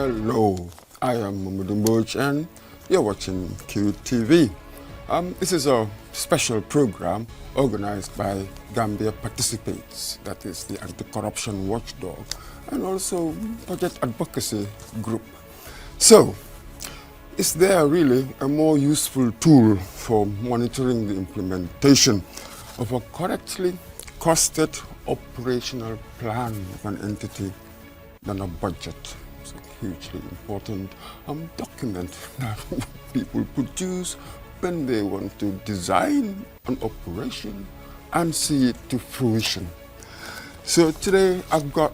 Hello, I am Mamadou and you're watching QTV. This is a special program organized by Gambia Participates, that is the anti-corruption watchdog, and also budget advocacy group. So, is there really a more useful tool for monitoring the implementation of a correctly costed operational plan of an entity than a budget? It's a hugely important document that people produce when they want to design an operation and see it to fruition. So today I've got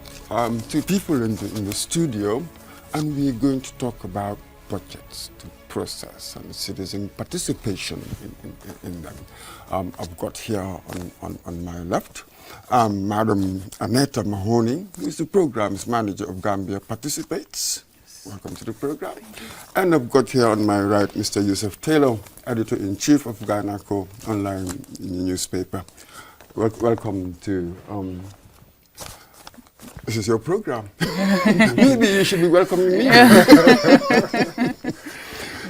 two people in the studio, and we're going to talk about budgets, the process, and citizen participation in them. I've got here on my left Madam Aneta Mahoney, who is the Programs Manager of Gambia Participates. Welcome to the program. And I've got here on my right Mr. Yusuf Taylor, Editor-in-Chief of Ghanaco online newspaper. Welcome to this is your program. Maybe you should be welcoming me.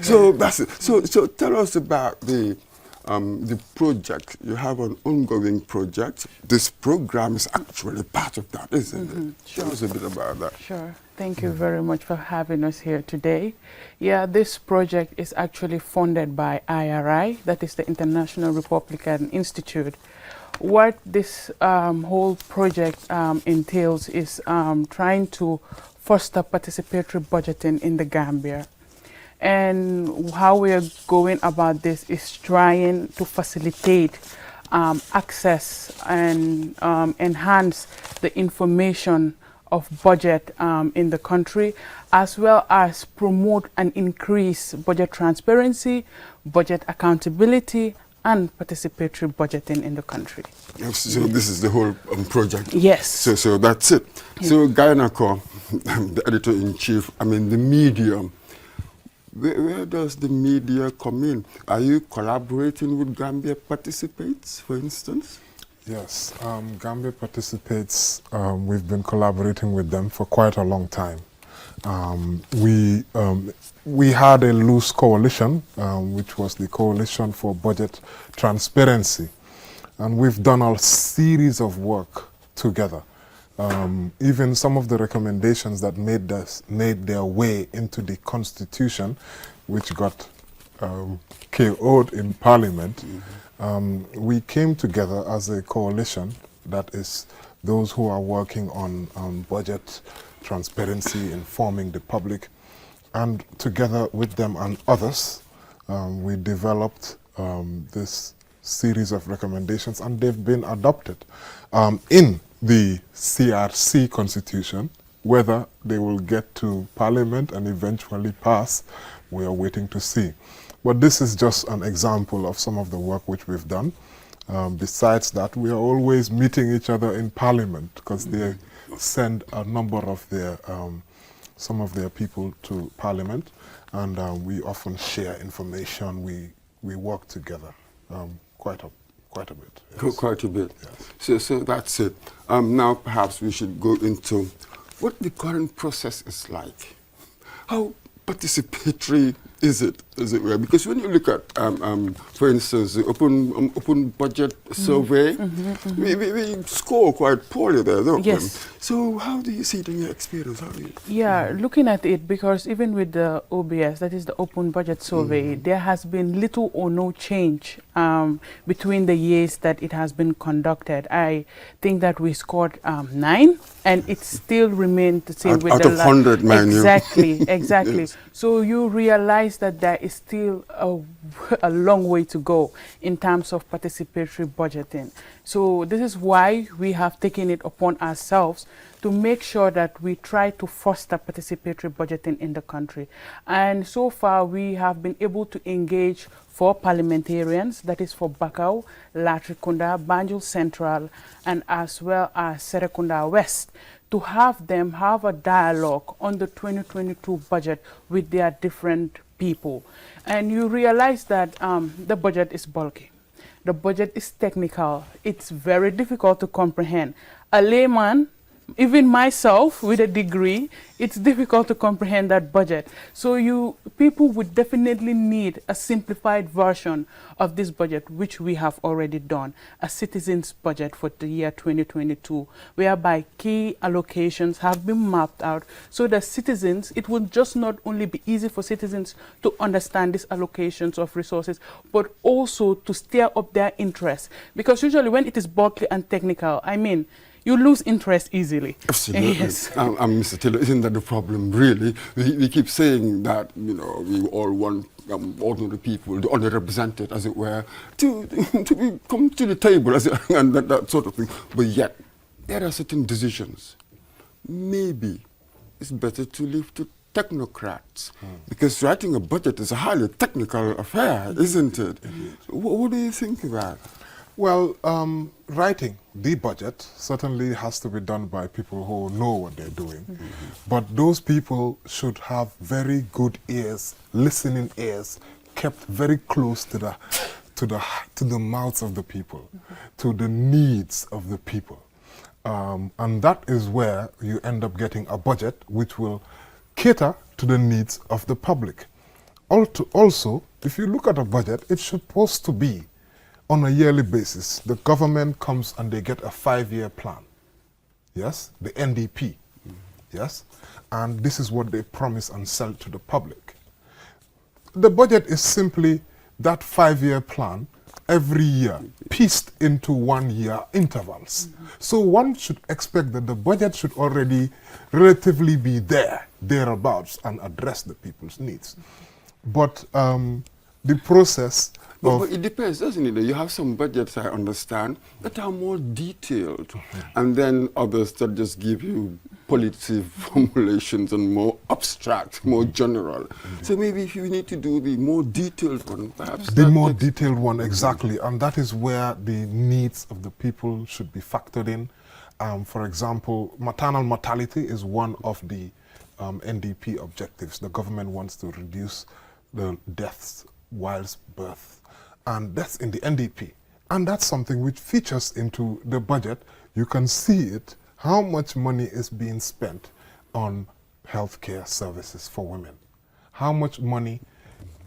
So that's it. So tell us about the project. You have an ongoing project. This program is actually part of that, isn't it? Sure. Tell us a bit about that. Sure. Thank you very much for having us here today. Yeah, this project is actually funded by IRI, that is the International Republican Institute. What this whole project entails is trying to foster participatory budgeting in the Gambia. And how we are going about this is trying to facilitate access and enhance the information of budget in the country, as well as promote and increase budget transparency, budget accountability, and participatory budgeting in the country. So this is the whole project? Yes. So that's it. Yeah. So Ghanaco, the Editor-in-Chief, I mean the media, where does the media come in? Are you collaborating with Gambia Participates, for instance? Yes, Gambia Participates, we've been collaborating with them for quite a long time. We had a loose coalition, which was the Coalition for Budget Transparency, and we've done a series of work together. Even some of the recommendations that made their way into the Constitution, which got KO'd in Parliament, we came together as a coalition, that is those who are working on budget transparency, informing the public, and together with them and others, we developed this series of recommendations, and they've been adopted in the CRC Constitution. Whether they will get to Parliament and eventually pass, we are waiting to see. But this is just an example of some of the work which we've done. Besides that, we are always meeting each other in Parliament, because they send a number of their some of their people to Parliament, and we often share information. We work together quite a bit. Yes. Quite a bit. Yes. So that's it. Now perhaps we should go into what the current process is like. How participatory is it, as it were? Because when you look at, for instance, the open budget survey, we score quite poorly there, don't we? Yes. So how do you see it in your experience? How do you? Yeah, looking at it, because even with the OBS, that is the Open Budget Survey, there has been little or no change between the years that it has been conducted. I think that we scored 9, and it still remained the same. Out of 100, man. Exactly, exactly. Yes. So you realize that there is still a long way to go in terms of participatory budgeting. So this is why we have taken it upon ourselves to make sure that we try to foster participatory budgeting in the country. And so far we have been able to engage 4 parliamentarians, that is for Bakau, Latrikunda, Banjul Central, and as well as Serekunda West, to have them have a dialogue on the 2022 budget with their different people. And you realize that the budget is bulky. The budget is technical. It's very difficult to comprehend. A layman even myself with a degree, it's difficult to comprehend that budget. So people would definitely need a simplified version of this budget, which we have already done, a citizens budget for the year 2022, whereby key allocations have been mapped out so that citizens, it will just not only be easy for citizens to understand these allocations of resources, but also to stir up their interest. Because usually when it is bulky and technical, I mean, you lose interest easily. Absolutely. Yes. Mr. Taylor, isn't that the problem, really? We keep saying that, you know, we all want ordinary people, the underrepresented, as it were, to come to the table and that sort of thing. But yet, there are certain decisions. Maybe it's better to leave to technocrats, because writing a budget is a highly technical affair, isn't it? What do you think about it? Well, writing the budget certainly has to be done by people who know what they're doing. But those people should have very good ears, listening ears, kept very close to the mouths of the people, to the needs of the people. And that is where you end up getting a budget which will cater to the needs of the public. Also, if you look at a budget, it's supposed to be on a yearly basis. The government comes and they get a 5-year plan. Yes, the NDP. Yes, and this is what they promise and sell to the public. The budget is simply that 5-year plan every year, pieced into 1-year intervals. So one should expect that the budget should already relatively be thereabouts, and address the people's needs. But the process But it depends, doesn't it? You have some budgets, I understand, that are more detailed, and then others that just give you policy formulations and more abstract, more general. So maybe if you need to do the more detailed one, perhaps. The more detailed one, exactly. And that is where the needs of the people should be factored in. For example, maternal mortality is one of the NDP objectives. The government wants to reduce the deaths whilst birth. And that's in the NDP. And that's something which features into the budget. You can see it, how much money is being spent on healthcare services for women. How much money,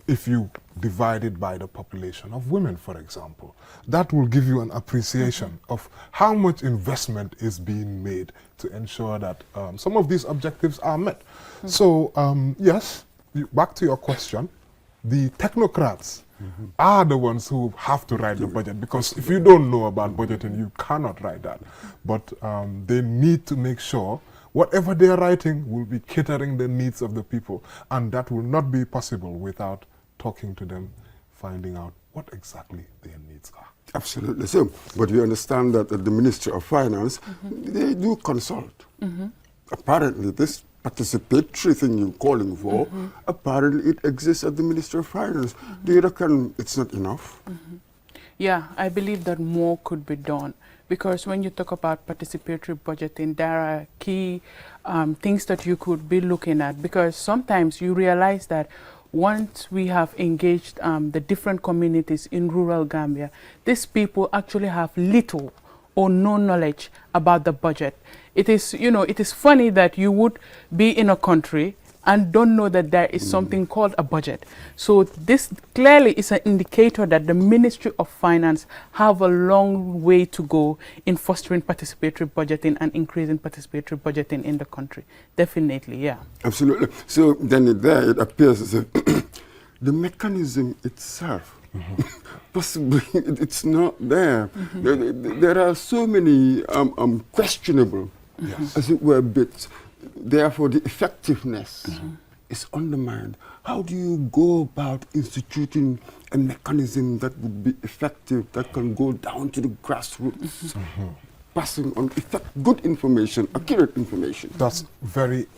if you divide it by the population of women, for example. That will give you an appreciation of how much investment is being made to ensure that some of these objectives are met. So, yes, back to your question, the technocrats are the ones who have to write the budget, because if you don't know about budgeting, you cannot write that. But they need to make sure whatever they are writing will be catering the needs of the people, and that will not be possible without talking to them, finding out what exactly their needs are. Absolutely so. But we understand that at the Ministry of Finance, they do consult. Apparently, this participatory thing you're calling for, apparently it exists at the Ministry of Finance. Do you reckon it's not enough? Yeah, I believe that more could be done, because when you talk about participatory budgeting, there are key things that you could be looking at, because sometimes you realize that once we have engaged the different communities in rural Gambia, these people actually have little or no knowledge about the budget. It is, you know, it is funny that you would be in a country and don't know that there is something called a budget. So this clearly is an indicator that the Ministry of Finance have a long way to go in fostering participatory budgeting and increasing participatory budgeting in the country. Definitely, yeah. Absolutely. So then it appears as if the mechanism itself, possibly it's not there. There are so many questionable, as it were, bits. Therefore, the effectiveness is undermined. How do you go about instituting a mechanism that would be effective, that can go down to the grassroots, passing on good information, accurate information? That's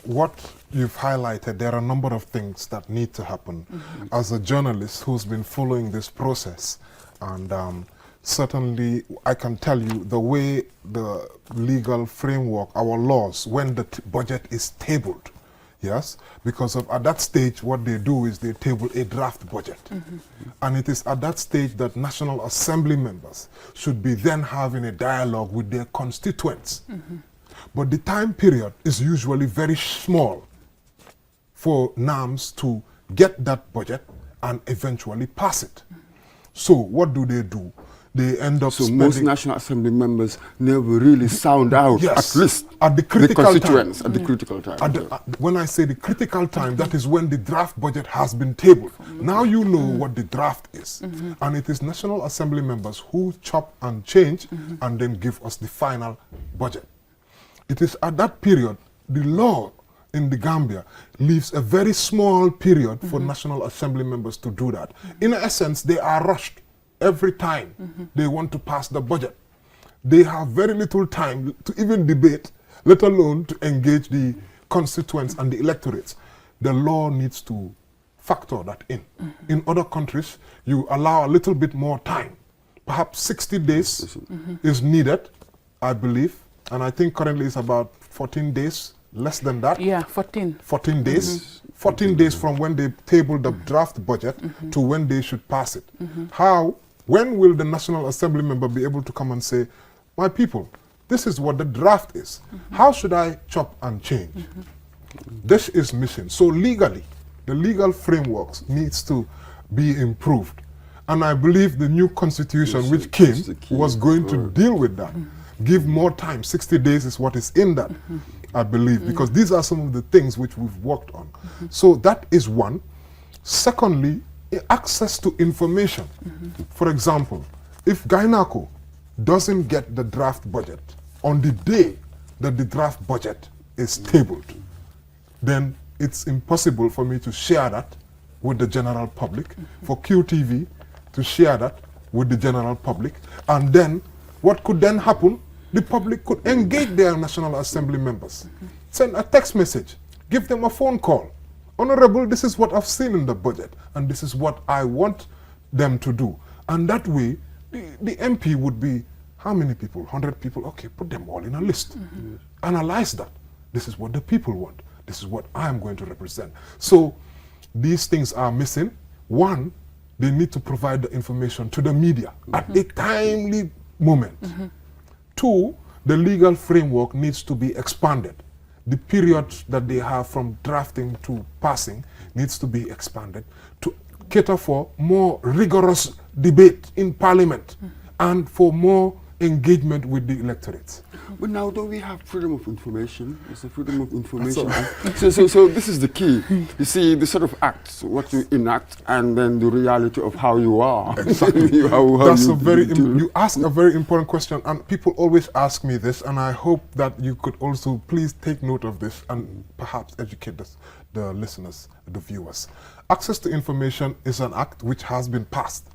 what you've highlighted. There are a number of things that need to happen. As a journalist who's been following this process, and certainly I can tell you the way the legal framework, our laws, when the budget is tabled, yes, because at that stage what they do is they table a draft budget. And it is at that stage that National Assembly members should be then having a dialogue with their constituents. But the time period is usually very small for NAMS to get that budget and eventually pass it. So what do? They end up so spending... most National Assembly members never really sound out, yes, at least at the critical constituents, time. at the critical time. When I say the critical time, that is when the draft budget has been tabled. Now you know what the draft is. And it is National Assembly members who chop and change and then give us the final budget. It is at that period, the law in the Gambia leaves a very small period for National Assembly members to do that. In essence, they are rushed every time they want to pass the budget. They have very little time to even debate, let alone to engage the constituents and the electorates. The law needs to factor that in. In other countries, you allow a little bit more time. Perhaps 60 days is needed, I believe. And I think currently it's about 14 days, less than that. Yeah, 14. 14 days. 14 days from when they table the draft budget to when they should pass it. When will the National Assembly member be able to come and say, my people, this is what the draft is. How should I chop and change? This is missing. So legally, the legal frameworks needs to be improved. And I believe the new constitution which came was going to deal with that. Give more time. 60 days is what is in that, I believe, because these are some of the things which we've worked on. So that is one. Secondly, access to information. For example, if Gainaco doesn't get the draft budget on the day that the draft budget is tabled, then it's impossible for me to share that with the general public, for QTV to share that with the general public, and then what could then happen? The public could engage their National Assembly members, send a text message, give them a phone call. Honorable, this is what I've seen in the budget, and this is what I want them to do. And that way, the MP would be, how many people? 100 people? Okay, put them all in a list. Analyze that. This is what the people want. This is what I am going to represent. So these things are missing. One, they need to provide the information to the media at a timely moment. Two, the legal framework needs to be expanded. The period that they have from drafting to passing needs to be expanded to cater for more rigorous debate in Parliament and for more engagement with the electorates. But now don't we have freedom of information? It's a freedom of information. So this is the key. You see, the sort of acts, what you enact, and then the reality of how you are. Exactly. You ask a very important question, and people always ask me this, and I hope that you could also please take note of this and perhaps educate the listeners, the viewers. Access to information is an act which has been passed.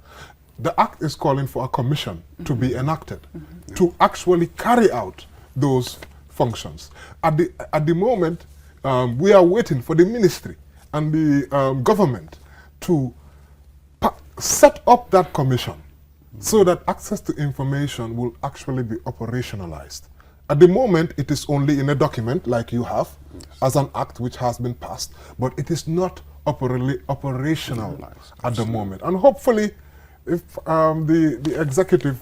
The act is calling for a commission to be enacted to actually carry out those functions. At the moment, we are waiting for the ministry and the government to set up that commission so that access to information will actually be operationalized. At the moment, it is only in a document like you have as an act which has been passed, but it is not operational at the moment. And hopefully, if the executive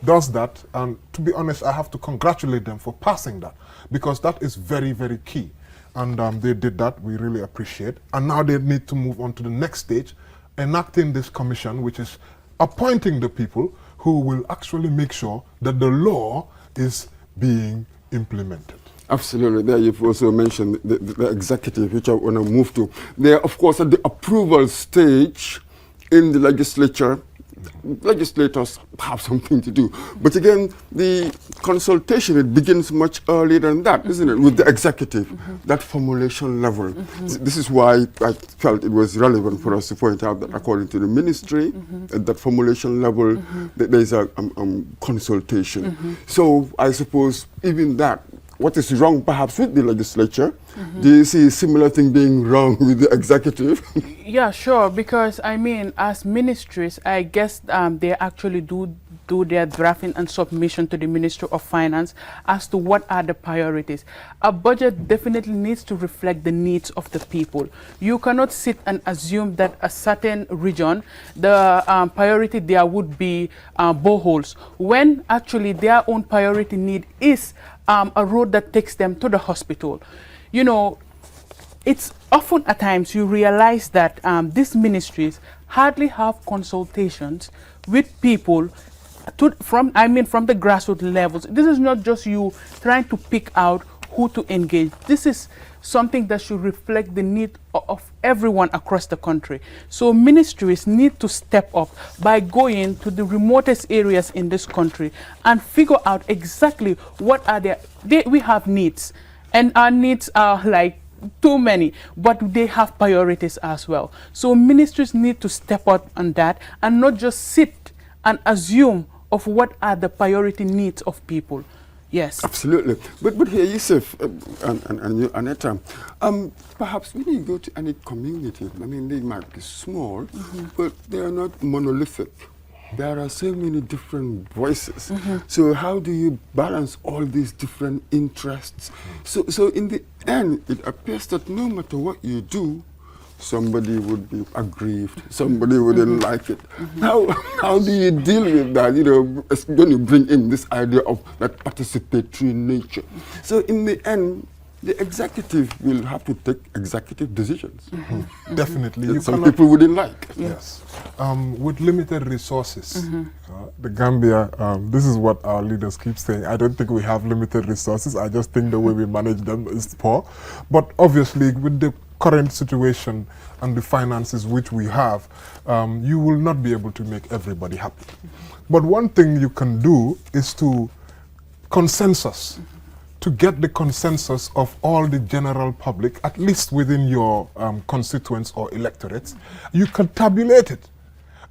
does that, and to be honest, I have to congratulate them for passing that, because that is very, very key. And they did that, we really appreciate. And now they need to move on to the next stage, enacting this commission, which is appointing the people who will actually make sure that the law is being implemented. Absolutely. There you've also mentioned the executive, which I want to move to. They're, of course, at the approval stage in the legislature. Legislators have something to do. But again, the consultation, it begins much earlier than that, isn't it, with the executive, that formulation level. This is why I felt it was relevant for us to point out that according to the ministry, at that formulation level, there is a consultation. So I suppose even that, what is wrong perhaps with the legislature? Do you see a similar thing being wrong with the executive? Yeah, sure, because I mean, as ministries, I guess they actually do do their drafting and submission to the Ministry of Finance as to what are the priorities. A budget definitely needs to reflect the needs of the people. You cannot sit and assume that a certain region, the priority there would be boreholes, when actually their own priority need is a road that takes them to the hospital. You know, it's often at times you realize that these ministries hardly have consultations with people from the grassroots levels. This is not just you trying to pick out who to engage. This is something that should reflect the need of everyone across the country. So ministries need to step up by going to the remotest areas in this country and figure out exactly what are we have needs, and our needs are like too many, but they have priorities as well. So ministries need to step up on that and not just sit and assume of what are the priority needs of people. Yes. Absolutely. But here, Yusuf and you, Aneta, perhaps when you go to any community, I mean, they might be small, but they are not monolithic. There are so many different voices. So how do you balance all these different interests? So in the end, it appears that no matter what you do, somebody would be aggrieved, somebody wouldn't like it. How do you deal with that? You know, it's going to bring in this idea of that participatory nature. So in the end, the executive will have to take executive decisions. Definitely. Some people wouldn't like. Yes. With limited resources, the Gambia, this is what our leaders keep saying. I don't think we have limited resources. I just think the way we manage them is poor. But obviously, with the current situation and the finances which we have, you will not be able to make everybody happy. But one thing you can do is to consensus, to get the consensus of all the general public, at least within your constituents or electorates. You can tabulate it.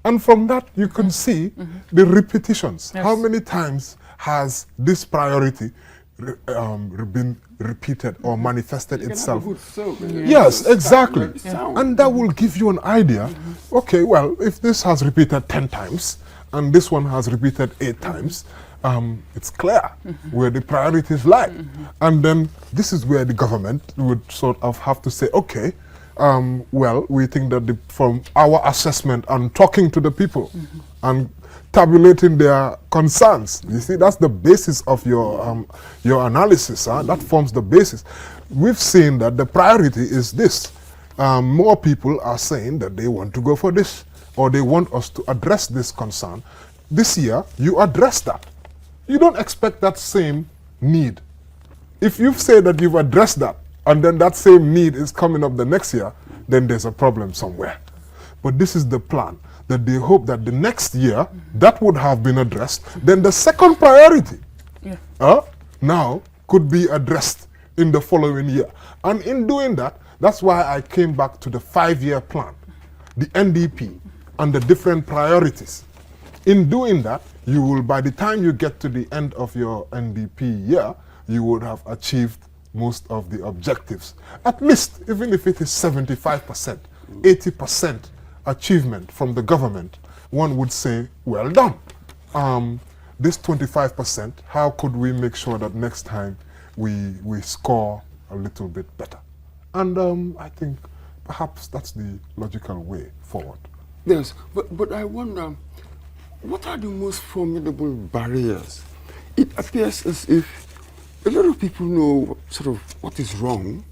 And from that, you can see the repetitions. Yes. How many times has this priority been repeated or manifested itself? Yes, exactly. And that will give you an idea. Okay, well, if this has repeated 10 times and this one has repeated 8 times, it's clear where the priorities lie. And then this is where the government would sort of have to say, okay, well, we think that from our assessment and talking to the people and tabulating their concerns, you see, that's the basis of your analysis. That forms the basis. We've seen that the priority is this. More people are saying that they want to go for this, or they want us to address this concern. This year, you address that. You don't expect that same need. If you say that you've addressed that, and then that same need is coming up the next year, then there's a problem somewhere. But this is the plan, that they hope that the next year, that would have been addressed. Then the second priority now could be addressed in the following year. And in doing that, that's why I came back to the 5-year plan, the NDP, and the different priorities. In doing that, you will, by the time you get to the end of your NDP year, you would have achieved most of the objectives. At least, even if it is 75%, 80% achievement from the government, one would say, well done. This 25%, how could we make sure that next time we score a little bit better? And I think perhaps that's the logical way forward. Yes, but I wonder, what are the most formidable barriers? It appears as if a lot of people know sort of what is wrong,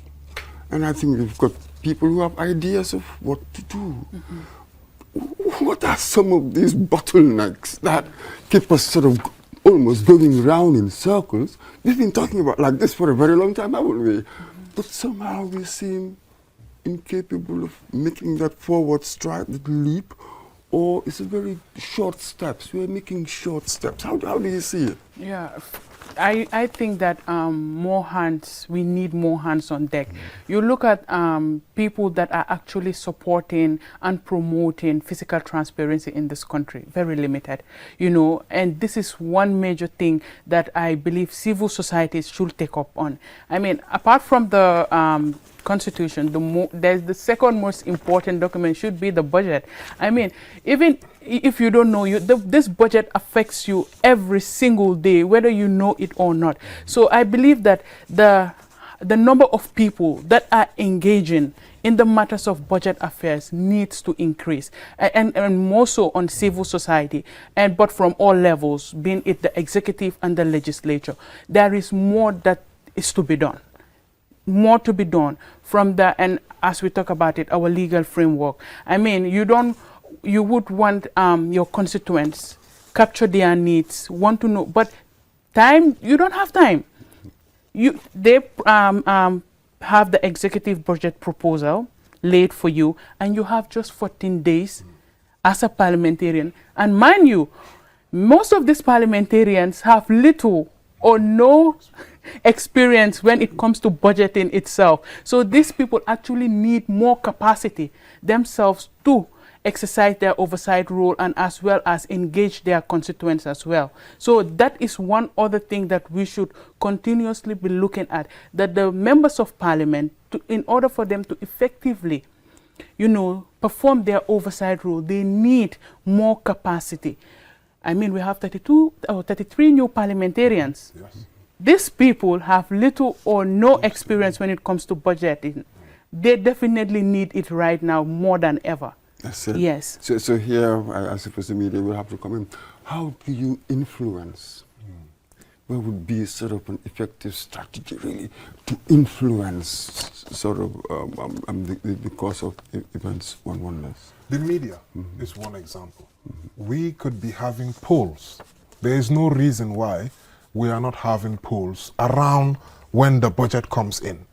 and I think we've got people who have ideas of what to do. What are some of these bottlenecks that keep us sort of almost going round in circles? We've been talking about like this for a very long time, haven't we? But somehow we seem incapable of making that forward stride, that leap, or it's a very short steps. We're making short steps. How do you see it? Yeah, I think that we need more hands on deck. You look at people that are actually supporting and promoting physical transparency in this country, very limited, you know, and this is one major thing that I believe civil societies should take up on. I mean, apart from the constitution, there's the second most important document should be the budget. I mean, even if you don't know, this budget affects you every single day, whether you know it or not. So I believe that the number of people that are engaging in the matters of budget affairs needs to increase, and more so on civil society, but from all levels, being it the executive and the legislature. There is more that is to be done. More to be done from the, and as we talk about it, our legal framework. I mean, you would want your constituents capture their needs, want to know, but time, you don't have time. They have the executive budget proposal laid for you, and you have just 14 days as a parliamentarian. And mind you, most of these parliamentarians have little or no experience when it comes to budgeting itself. So these people actually need more capacity themselves to exercise their oversight role and as well as engage their constituents as well. So that is one other thing that we should continuously be looking at, that the members of parliament, in order for them to effectively, perform their oversight role, they need more capacity. I mean, we have 33 new parliamentarians. Yes. These people have little or no experience when it comes to budgeting. They definitely need it right now more than ever. That's it. Yes. So here, I suppose the media will have to come in. How do you influence? What would be sort of an effective strategy, really, to influence sort of the course of events on this? The media is one example. We could be having polls. There is no reason why we are not having polls around when the budget comes in.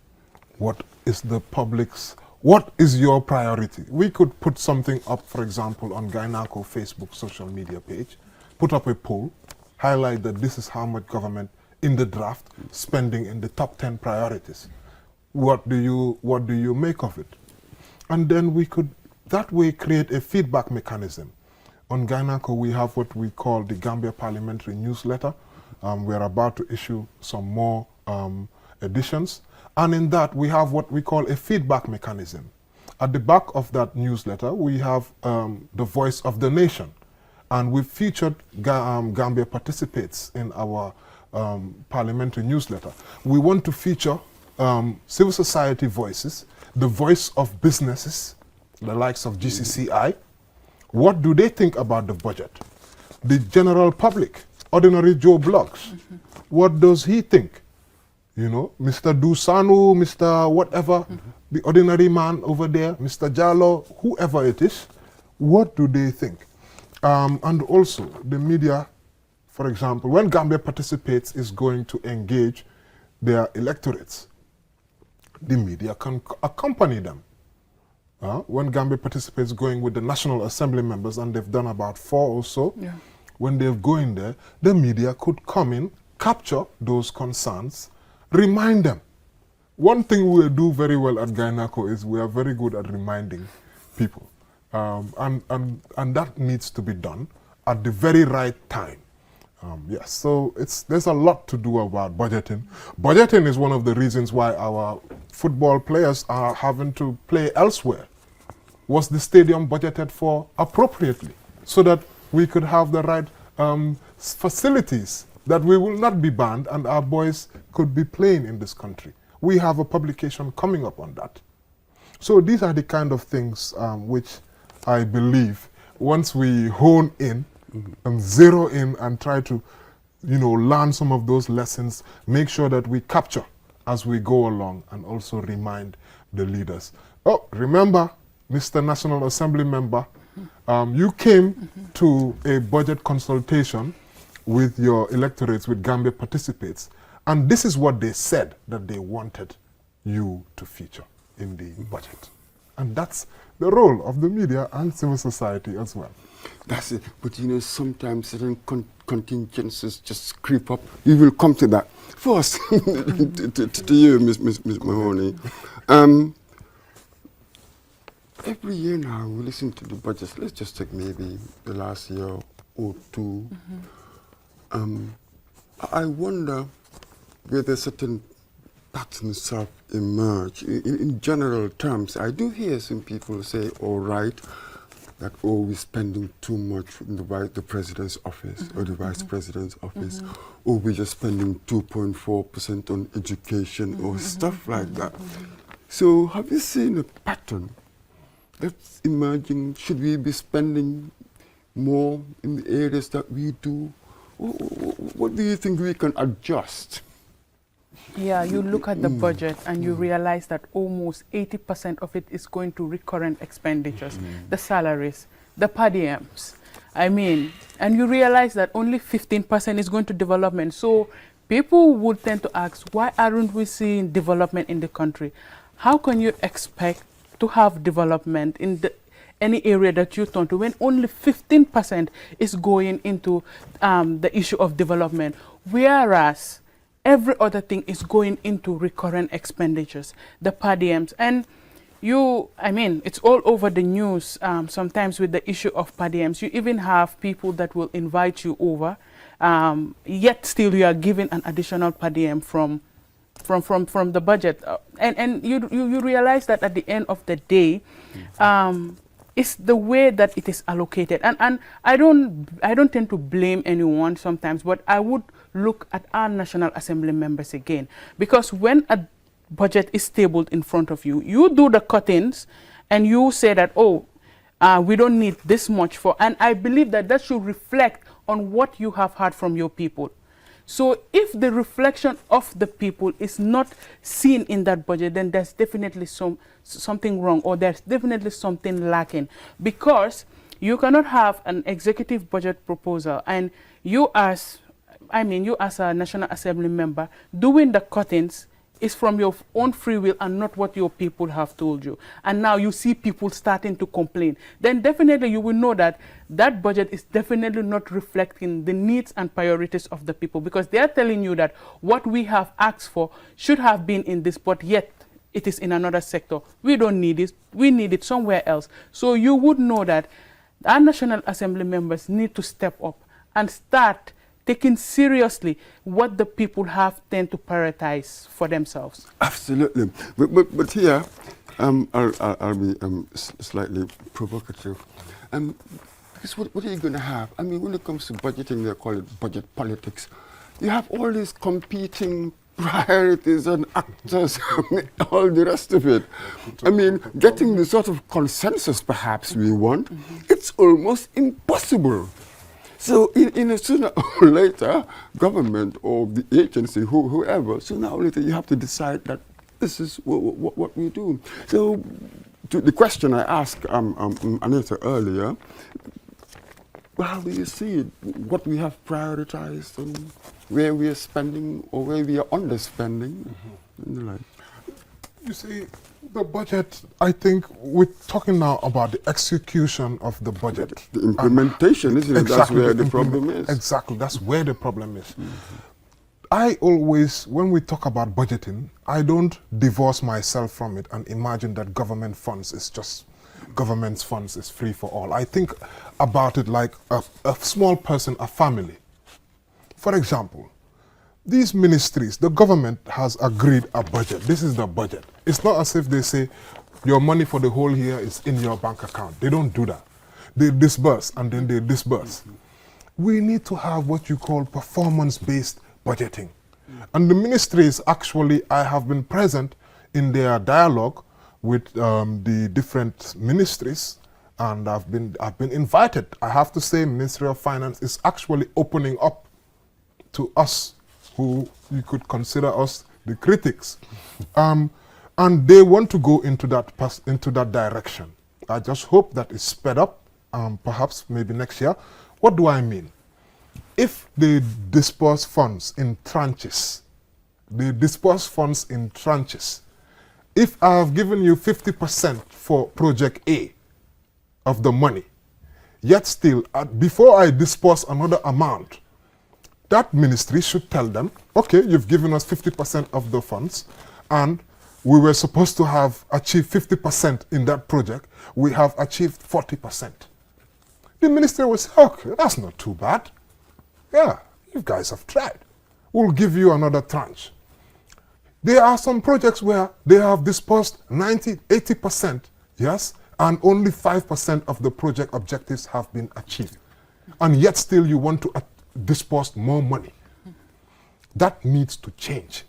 What is the public's, what is your priority? We could put something up, for example, on Gainaco Facebook social media page, put up a poll, highlight that this is how much government in the draft spending in the top 10 priorities. What do you make of it? And then we could that way create a feedback mechanism. On Gainaco, we have what we call the Gambia Parliamentary Newsletter. We're about to issue some more editions. And in that, we have what we call a feedback mechanism. At the back of that newsletter, we have the voice of the nation. And we've featured Gambia Participates in our parliamentary newsletter. We want to feature civil society voices, the voice of businesses, the likes of GCCI. What do they think about the budget? The general public, ordinary Joe Bloggs, what does he think? Mr. Dusanu, Mr. whatever, the ordinary man over there, Mr. Jallo, whoever it is, what do they think? And also the media, for example, when Gambia Participates is going to engage their electorates, the media can accompany them. When Gambia Participates going with the National Assembly members, and they've done about 4 or so, when they're going there, the media could come in, capture those concerns, remind them. One thing we do very well at Gainaco is we are very good at reminding people. And that needs to be done at the very right time. Yes, so there's a lot to do about budgeting. Budgeting is one of the reasons why our football players are having to play elsewhere. Was the stadium budgeted for appropriately so that we could have the right facilities, that we will not be banned and our boys could be playing in this country? We have a publication coming up on that. So these are the kind of things which I believe once we hone in and zero in and try to, learn some of those lessons, make sure that we capture as we go along and also remind the leaders. Oh, remember, Mr. National Assembly member, you came to a budget consultation with your electorates, with Gambia Participates, and this is what they said that they wanted you to feature in the budget. And that's the role of the media and civil society as well. That's it. But sometimes certain contingencies just creep up. We will come to that. First, to you, Ms. Mahoney. Every year now we listen to the budgets. Let's just take maybe the last year or two. I wonder whether certain patterns have emerged? In general terms, I do hear some people say, all right, that, oh, we're spending too much in the president's office or the vice president's office, or we're just spending 2.4% on education or stuff like that. So have you seen a pattern that's emerging? Should we be spending more in the areas that we do? What do you think we can adjust? Yeah, you look at the budget and you realize that almost 80% of it is going to recurrent expenditures, the salaries, the per diems. I mean, and you realize that only 15% is going to development. So people would tend to ask, why aren't we seeing development in the country? How can you expect to have development in any area that you turn to when only 15% is going into the issue of development, whereas every other thing is going into recurrent expenditures, the per diems. And I mean, it's all over the news sometimes with the issue of per diems. You even have people that will invite you over, yet still you are given an additional per diem from the budget. And you realize that at the end of the day, it's the way that it is allocated. And I don't tend to blame anyone sometimes, but I would look at our National Assembly members again. Because when a budget is tabled in front of you, you do the cut-ins and you say that, oh, we don't need this much for, and I believe that that should reflect on what you have heard from your people. So if the reflection of the people is not seen in that budget, then there's definitely something wrong, or there's definitely something lacking, because you cannot have an executive budget proposal and you as a National Assembly member doing the cut-ins is from your own free will and not what your people have told you. And now you see people starting to complain. Then definitely you will know that that budget is definitely not reflecting the needs and priorities of the people, because they are telling you that what we have asked for should have been in this, but yet it is in another sector. We don't need it. We need it somewhere else. So you would know that our National Assembly members need to step up and start taking seriously what the people have tend to prioritize for themselves. Absolutely. But here, I'll be slightly provocative. Because what are you going to have? I mean, when it comes to budgeting, they call it budget politics. You have all these competing priorities and actors, all the rest of it. I mean, getting the sort of consensus perhaps we want, it's almost impossible. So in a sooner or later, government or the agency, whoever, sooner or later you have to decide that this is what we do. So to the question I asked Anita earlier, how do you see it? What we have prioritized and where we are spending or where we are underspending? And the like. You see, the budget, I think we're talking now about the execution of the budget. The implementation, isn't it? Exactly, that's where the problem is. Exactly, that's where the problem is. I always, when we talk about budgeting, I don't divorce myself from it and imagine that government funds is free for all. I think about it like a small person, a family. For example, these ministries, the government has agreed a budget. This is the budget. It's not as if they say, your money for the whole year is in your bank account. They don't do that. They disburse and then they disburse. We need to have what you call performance-based budgeting. And the ministries, actually, I have been present in their dialogue with the different ministries, and I've been invited. I have to say, Ministry of Finance is actually opening up to us, who you could consider us the critics, and they want to go into that direction. I just hope that it's sped up, perhaps maybe next year. What do I mean? If they disperse funds in tranches, if I have given you 50% for project A of the money, yet still, before I disperse another amount, that ministry should tell them, okay, you've given us 50% of the funds, and we were supposed to have achieved 50% in that project. We have achieved 40%. The ministry will say, okay, that's not too bad. Yeah, you guys have tried. We'll give you another tranche. There are some projects where they have dispersed 90, 80%, yes, and only 5% of the project objectives have been achieved. And yet still you want to disperse more money. That needs to change.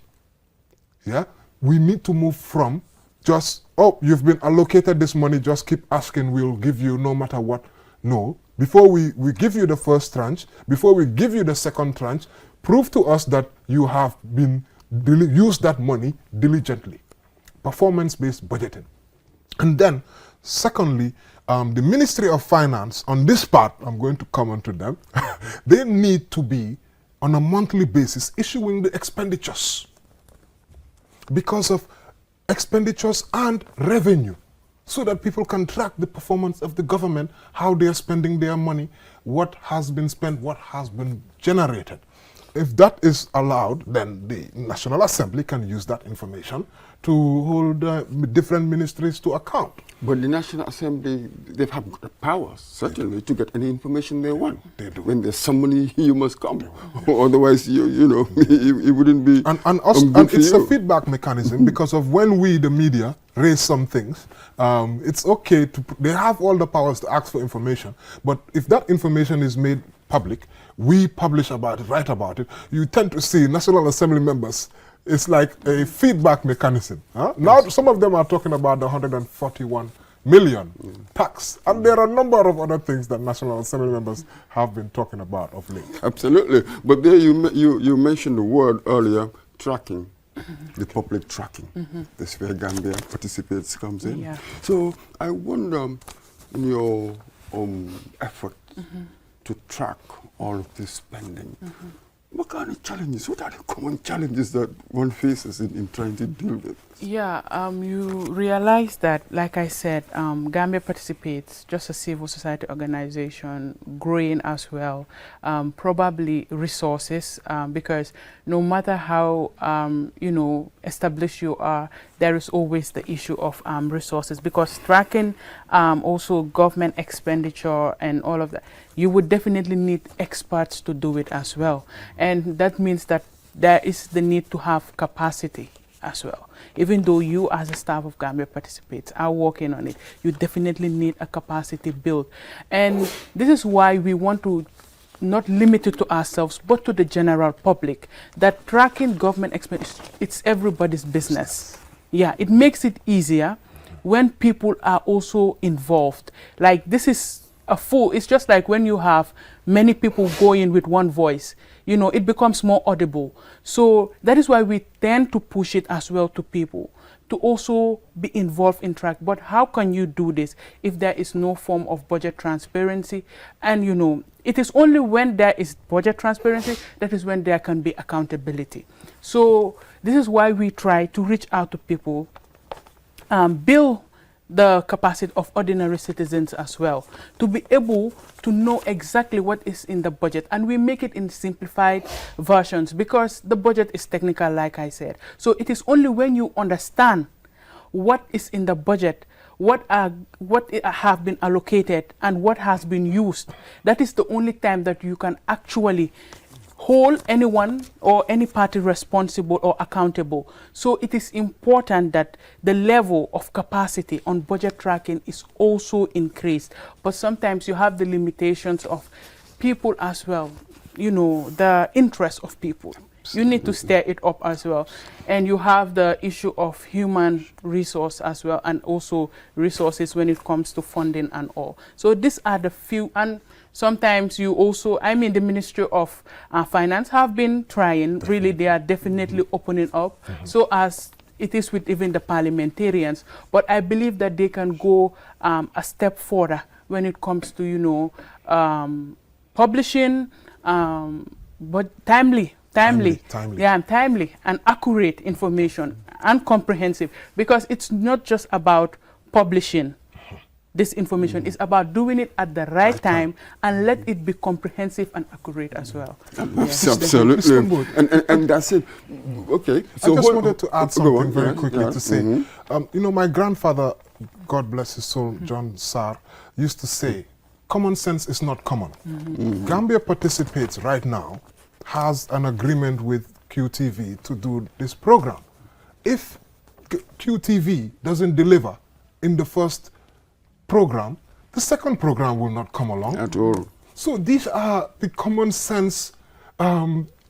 Yeah? We need to move from just, oh, you've been allocated this money, just keep asking, we'll give you no matter what. No. Before we give you the first tranche, before we give you the second tranche, prove to us that you have been used that money diligently. Performance-based budgeting. And then, secondly, the Ministry of Finance, on this part, I'm going to comment to them, they need to be, on a monthly basis, issuing the expenditures. Because of expenditures and revenue, so that people can track the performance of the government, how they are spending their money, what has been spent, what has been generated. If that is allowed, then the National Assembly can use that information to hold different ministries to account. But the National Assembly, they have powers, certainly, to get any information they want. They do. When there's somebody, you must come. Otherwise, you know, it wouldn't be. And it's a feedback mechanism because of when we, the media, raise some things, it's okay to, they have all the powers to ask for information. But if that information is made public, we publish about it, write about it, you tend to see National Assembly members, it's like a feedback mechanism. Huh? Now some of them are talking about the 141 million tax. And there are a number of other things that National Assembly members have been talking about of late. Absolutely. But there you mentioned the word earlier, tracking, the public tracking. This is where Gambia participates comes in. Yeah. So I wonder in your effort to track all of this spending, what kind of challenges, what are the common challenges that one faces in trying to deal with? Yeah, you realize that, like I said, Gambia participates, just a civil society organization, growing as well, probably resources, because no matter how, you know, established you are, there is always the issue of resources, because tracking also government expenditure and all of that, you would definitely need experts to do it as well. And that means that there is the need to have capacity as well. Even though you as a staff of Gambia participates are working on it, you definitely need a capacity built. And this is why we want to not limit it to ourselves, but to the general public, that tracking government expenditure, it's everybody's business. Yeah, it makes it easier when people are also involved. Like this is it's just like when you have many people going with one voice, you know, it becomes more audible. So that is why we tend to push it as well to people to also be involved in track. But how can you do this if there is no form of budget transparency? And you know, it is only when there is budget transparency that is when there can be accountability. So this is why we try to reach out to people, build the capacity of ordinary citizens as well, to be able to know exactly what is in the budget. And we make it in simplified versions because the budget is technical, like I said. So it is only when you understand what is in the budget, what have been allocated and what has been used, that is the only time that you can actually hold anyone or any party responsible or accountable. So it is important that the level of capacity on budget tracking is also increased. But sometimes you have the limitations of people as well, you know, the interest of people. You need to stir it up as well. And you have the issue of human resource as well, and also resources when it comes to funding and all. So these are the few, and sometimes you also, I mean, the Ministry of Finance have been trying, really, they are definitely opening up, so as it is with even the parliamentarians. But I believe that they can go a step further when it comes to, you know, publishing, but timely and accurate information and comprehensive, because it's not just about publishing this information, is about doing it at the right time and let it be comprehensive and accurate as well. Absolutely. And that's it. Okay. So I just wanted to add something very quickly to say, you know, my grandfather, God bless his soul, John Sarr, used to say, common sense is not common. Gambia participates right now, has an agreement with QTV to do this program. if QTV doesn't deliver in the first program, the second program will not come along. At all. So these are the common sense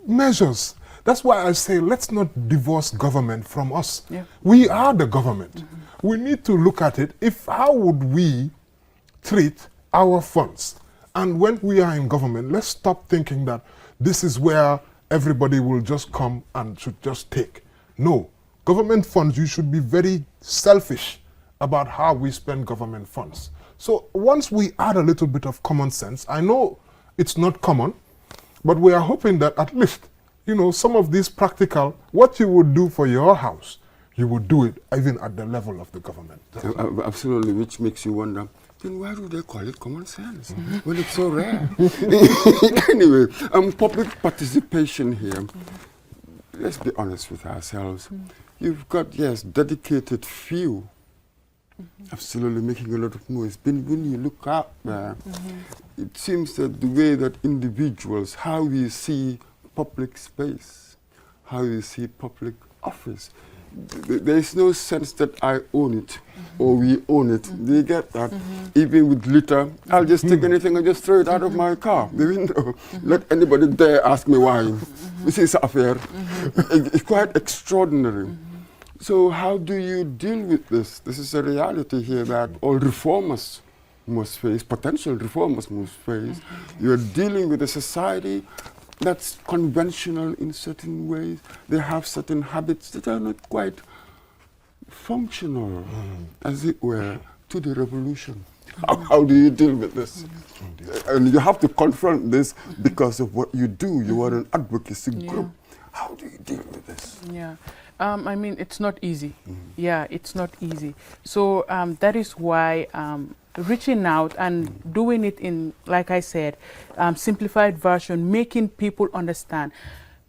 measures. That's why I say let's not divorce government from us. Yeah. We are the government. We need to look at it. How would we treat our funds? And when we are in government, let's stop thinking that this is where everybody will just come and should just take. No. Government funds, you should be very selfish about how we spend government funds. So once we add a little bit of common sense, I know it's not common, but we are hoping that at least, you know, some of these practical, what you would do for your house, you would do it even at the level of the government. Absolutely, which makes you wonder, then why do they call it common sense? Well, it's so rare. Anyway, public participation here. Let's be honest with ourselves. You've got, yes, dedicated few. Absolutely making a lot of noise. But when you look out there, it seems that the way that individuals, how we see public space, how we see public office, there is no sense that I own it or we own it. Do you get that? Even with litter, I'll just take anything and just throw it out of my car, the window. Let anybody dare ask me why. This is affair. It's quite extraordinary. So how do you deal with this? This is a reality here that all reformers must face, potential reformers must face. You're dealing with a society that's conventional in certain ways. They have certain habits that are not quite functional, as it were, to the revolution. How do you deal with this? And you have to confront this because of what you do. You are an advocacy group. How do you deal with this? Yeah. I mean, it's not easy. Yeah, it's not easy. So that is why reaching out and doing it in, like I said, simplified version, making people understand.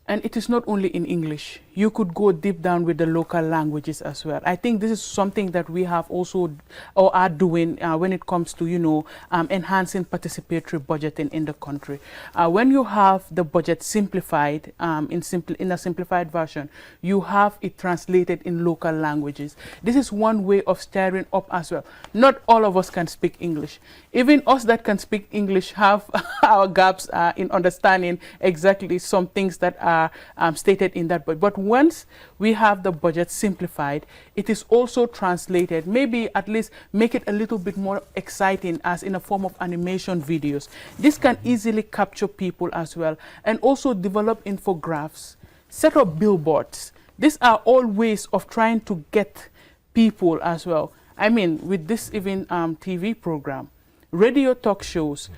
And it is not only in English. You could go deep down with the local languages as well. I think this is something that we have also or are doing when it comes to, you know, enhancing participatory budgeting in the country. When you have the budget simplified in a simplified version, you have it translated in local languages. This is one way of stirring up as well. Not all of us can speak English. Even us that can speak English have our gaps in understanding exactly some things that are stated in that budget. But once we have the budget simplified, it is also translated, maybe at least make it a little bit more exciting as in a form of animation videos. This can easily capture people as well, and also develop infographics, set up billboards. These are all ways of trying to get people as well. I mean, with this even TV program, radio talk shows,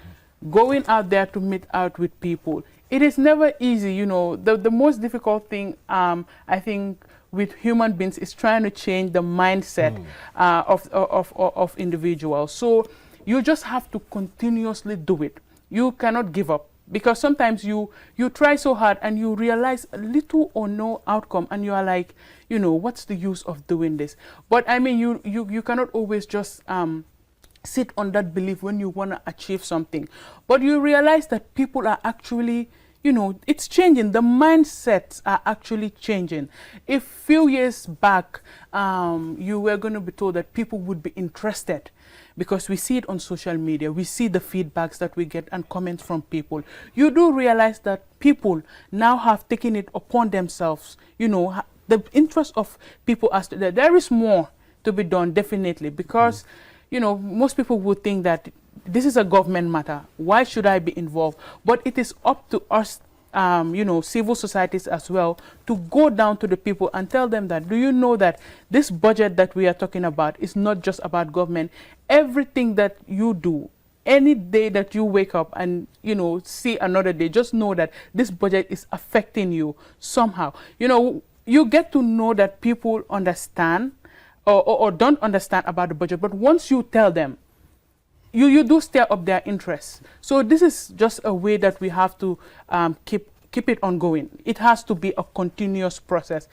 going out there to meet out with people. It is never easy, you know. The most difficult thing, I think, with human beings is trying to change the mindset of individuals. So you just have to continuously do it. You cannot give up, because sometimes you try so hard and you realize little or no outcome, and you are like, you know, what's the use of doing this? But I mean, you cannot always just sit on that belief when you want to achieve something. But you realize that people are actually, you know, it's changing. The mindsets are actually changing. A few years back, you were going to be told that people would be interested, because we see it on social media. We see the feedbacks that we get and comments from people. You do realize that people now have taken it upon themselves, you know, the interest of people as to that there is more to be done, definitely, because you know, most people would think that this is a government matter. Why should I be involved? But it is up to us, you know, civil societies as well, to go down to the people and tell them that, do you know that this budget that we are talking about is not just about government? Everything that you do, any day that you wake up and, you know, see another day, just know that this budget is affecting you somehow. You know, you get to know that people understand or don't understand about the budget, but once you tell them, you do stir up their interest. So this is just a way that we have to keep it ongoing. It has to be a continuous process.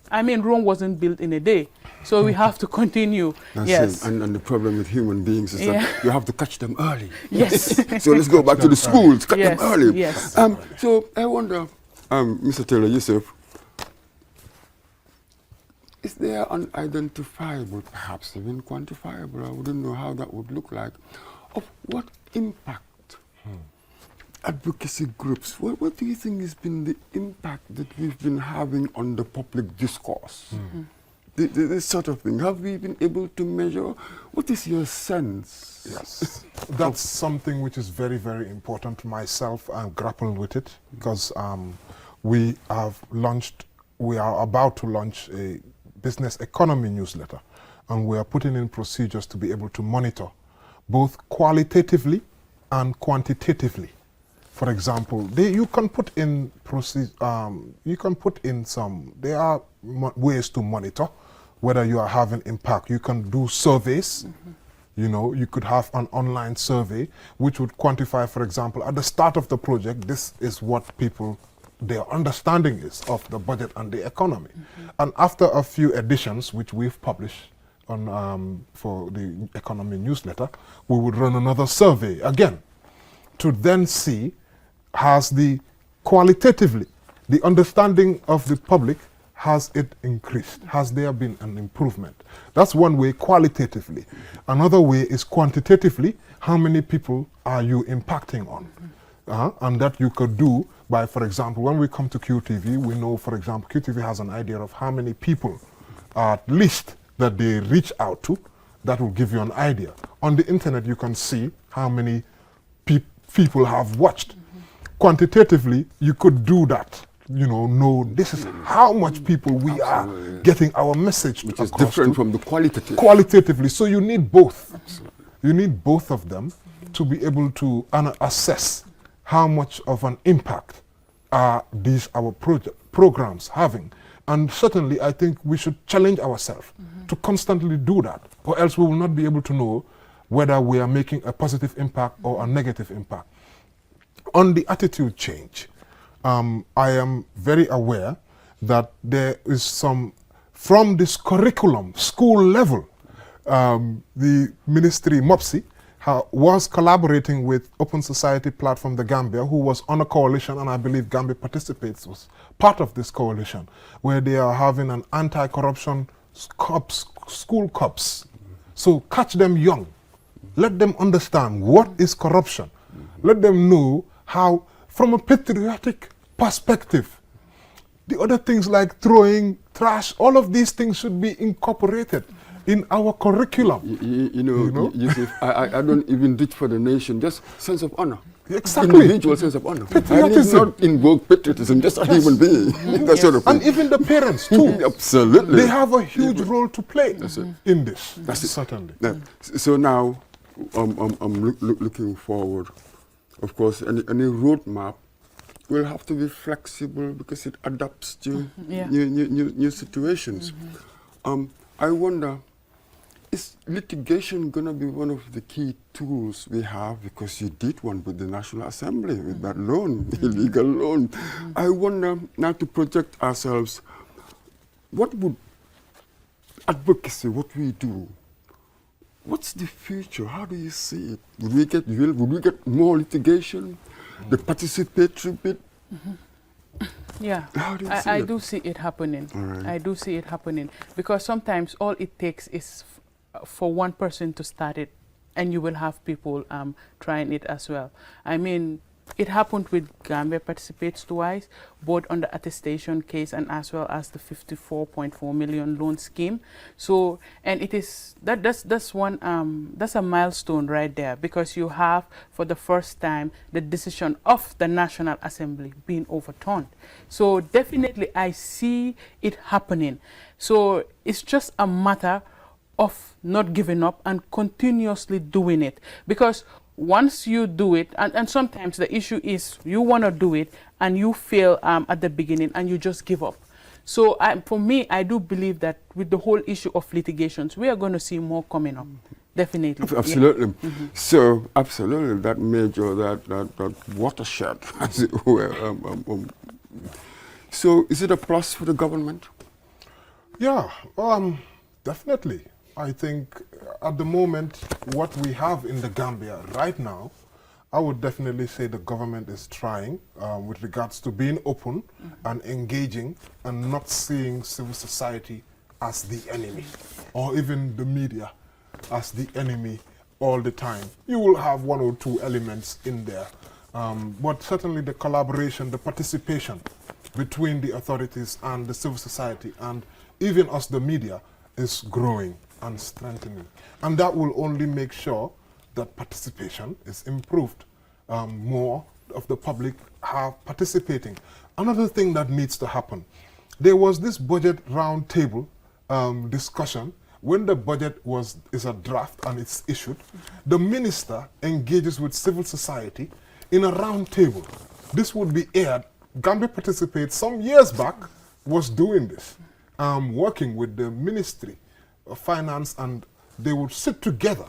I mean, Rome wasn't built in a day, so we have to continue. That's yes. it. And the problem with human beings is that you have to catch them early. Yes. So let's go back to the schools, catch yes. them early. Yes. So I wonder, Mr. Taylor Yusuf, is there unidentifiable, perhaps even quantifiable, I wouldn't know how that would look like, of what impact advocacy groups, what do you think has been the impact that we've been having on the public discourse? This sort of thing, have we been able to measure? What is your sense? Yes, that's something which is very, very important. Myself, I'm grappling with it because we are about to launch a business economy newsletter, and we are putting in procedures to be able to monitor both qualitatively and quantitatively. For example, you can put in there are ways to monitor whether you are having impact. You can do surveys. You know, you could have an online survey which would quantify, for example, at the start of the project, this is what their understanding is of the budget and the economy. And after a few editions, which we've published on for the economy newsletter, we would run another survey again to then see, qualitatively, the understanding of the public, has it increased? Has there been an improvement? That's one way, qualitatively. Another way is quantitatively, how many people are you impacting on? And that you could do by, for example, when we come to QTV, we know, for example, QTV has an idea of how many people at least that they reach out to. That will give you an idea. On the internet, you can see how many people have watched. Quantitatively, you could do that. You know this is how much people we are getting our message which is different from the qualitative. Qualitatively, so you need both. Absolutely. You need both of them to be able to assess how much of an impact are our programs having. And certainly, I think we should challenge ourselves to constantly do that, or else we will not be able to know whether we are making a positive impact or a negative impact. On the attitude change, I am very aware that there is from this curriculum, school level, the ministry, MOPSI, was collaborating with Open Society Platform The Gambia, who was on a coalition, and I believe Gambia Participates was part of this coalition, where they are having an anti-corruption school cups. So catch them young. Let them understand what is corruption. Let them know how, from a patriotic perspective, the other things like throwing trash, all of these things should be incorporated in our curriculum. You know? I don't even reach for the nation, just sense of honor. Exactly. Individual sense of honor. I need not invoke patriotism, just a human being. That sort of thing. And even the parents too. Absolutely. They have a huge role to play in this. That's certainly. Yeah. So now, I'm looking forward. Of course, any roadmap will have to be flexible because it adapts to new situations. I wonder, is litigation going to be one of the key tools we have? Because you did one with the National Assembly, with that loan, illegal loan. I wonder, now to project ourselves, what would advocacy, what we do, what's the future? How do you see it? Would we get more litigation? The participatory bit? Yeah, I do see it happening. Right. I do see it happening because sometimes all it takes is for one person to start it, and you will have people trying it as well. I mean, it happened with Gambia Participates twice, both on the attestation case and as well as the 54.4 million loan scheme. So, and it is that's a milestone right there, because you have for the first time the decision of the National Assembly being overturned. So definitely I see it happening. So it's just a matter of not giving up and continuously doing it, because once you do it, and sometimes the issue is you want to do it and you fail at the beginning and you just give up. So for me, I do believe that with the whole issue of litigations, we are going to see more coming up. Definitely. Absolutely. Yeah. So, absolutely, that major, that watershed, as it were. So, is it a plus for the government? Yeah, definitely. I think at the moment, what we have in the Gambia right now, I would definitely say the government is trying with regards to being open and engaging and not seeing civil society as the enemy, or even the media as the enemy all the time. You will have one or two elements in there, but certainly the collaboration, the participation between the authorities and the civil society and even us, the media, is growing and strengthening. And that will only make sure that participation is improved. More of the public are participating. Another thing that needs to happen, there was this budget roundtable discussion. When the budget is a draft and it's issued, the minister engages with civil society in a roundtable. This would be aired. Gambia Participates some years back was doing this, working with the Ministry of Finance, and they would sit together.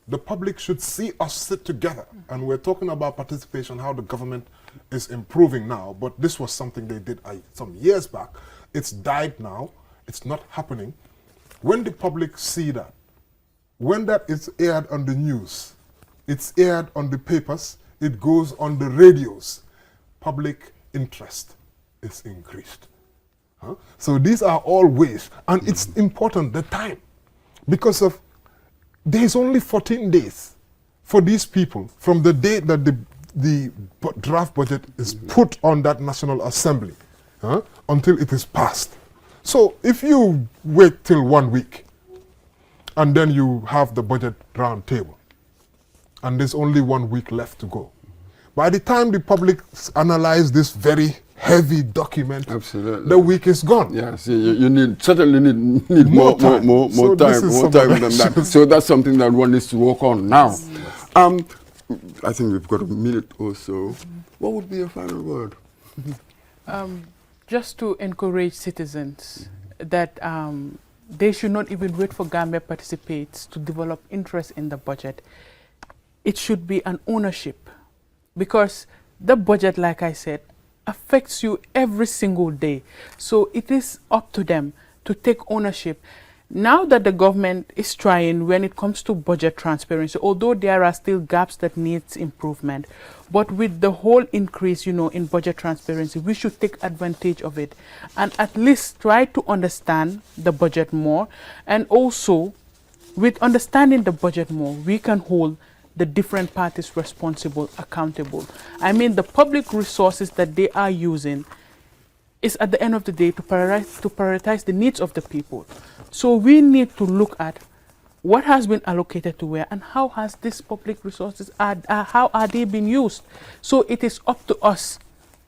The public should see us sit together. And we're talking about participation, how the government is improving now, but this was something they did some years back. It's died now. It's not happening. When the public see that, when that is aired on the news, it's aired on the papers, it goes on the radios, public interest is increased. So these are all ways, and it's important, the time, because of there's only 14 days for these people from the day that the draft budget is put on that National Assembly until it is passed. So if you wait till 1 week and then you have the budget round table and there's only 1 week left to go, by the time the public analyze this very heavy document, absolutely, the week is gone. Yes, you certainly need more time than that. So that's something that one needs to work on now. I think we've got a minute or so. What would be your final word? Just to encourage citizens that they should not even wait for Gambia Participates to develop interest in the budget. It should be an ownership, because the budget, like I said, affects you every single day. So it is up to them to take ownership. Now that the government is trying when it comes to budget transparency, although there are still gaps that needs improvement, but with the whole increase, in budget transparency, we should take advantage of it and at least try to understand the budget more. And also, with understanding the budget more, we can hold the different parties responsible, accountable. I mean, the public resources that they are using is at the end of the day to prioritize the needs of the people. So we need to look at what has been allocated to where and how has these public resources, how are they being used? So it is up to us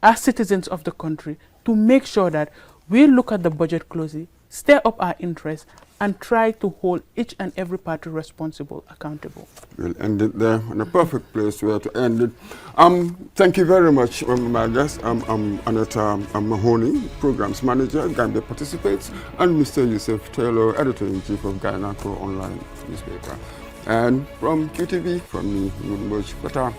as citizens of the country to make sure that we look at the budget closely, stir up our interests, and try to hold each and every party responsible, accountable. We'll end it there, in a perfect place where to end it. Thank you very much, my guest. I'm Aneta Mahoney, Programs Manager, Gambia Participates, and Mr. Yusuf Taylor, Editor-in-Chief of Guyana Online newspaper. And from QTV, from me, Mudumboch Fatah.